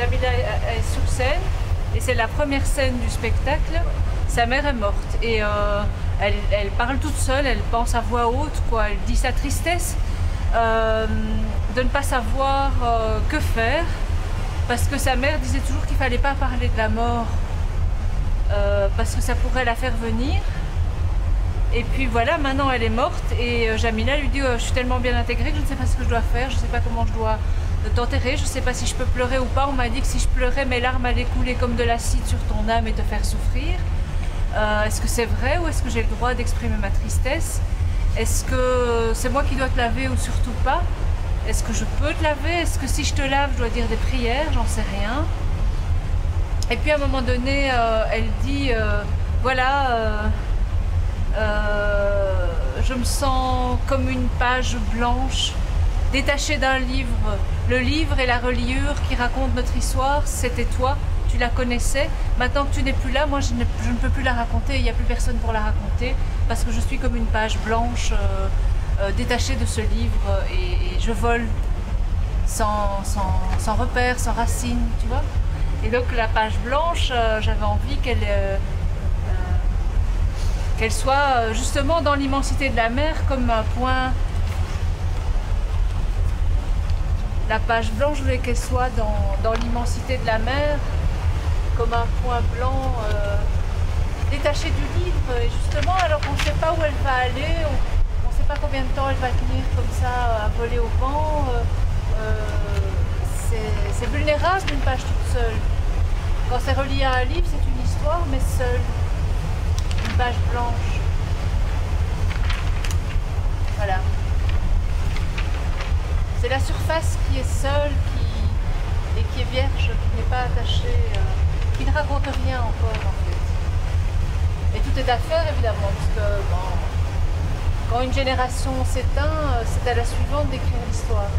Jamila est sur scène et c'est la première scène du spectacle. Sa mère est morte et elle parle toute seule, elle pense à voix haute, quoi. Elle dit sa tristesse de ne pas savoir que faire parce que sa mère disait toujours qu'il ne fallait pas parler de la mort parce que ça pourrait la faire venir. Et puis voilà, maintenant elle est morte et Jamila lui dit je suis tellement bien intégrée que je ne sais pas ce que je dois faire, je ne sais pas comment je dois t'enterrer, je ne sais pas si je peux pleurer ou pas. On m'a dit que si je pleurais, mes larmes allaient couler comme de l'acide sur ton âme et te faire souffrir. Est-ce que c'est vrai ou est-ce que j'ai le droit d'exprimer ma tristesse? Est-ce que c'est moi qui dois te laver ou surtout pas? Est-ce que je peux te laver? Est-ce que si je te lave, je dois dire des prières? J'en sais rien. Et puis à un moment donné, elle dit voilà, je me sens comme une page blanche détachée d'un livre. Le livre et la reliure qui racontent notre histoire, c'était toi, tu la connaissais. Maintenant que tu n'es plus là, moi je ne peux plus la raconter, il n'y a plus personne pour la raconter parce que je suis comme une page blanche détachée de ce livre et je vole sans repère, sans racine, tu vois. Et donc la page blanche, j'avais envie qu'elle soit justement dans l'immensité de la mer comme un point. La page blanche, je voulais qu'elle soit dans l'immensité de la mer comme un point blanc détaché du livre. Et justement, alors qu'on ne sait pas où elle va aller, on ne sait pas combien de temps elle va tenir comme ça à voler au vent. C'est vulnérable d'une page toute seule. Quand c'est relié à un livre, c'est une histoire, mais seule. Une page blanche. Voilà. C'est la surface qui est seule et qui est vierge, qui n'est pas attachée, qui ne raconte rien encore en fait. Et tout est à faire évidemment, parce que bon, quand une génération s'éteint, c'est à la suivante d'écrire l'histoire.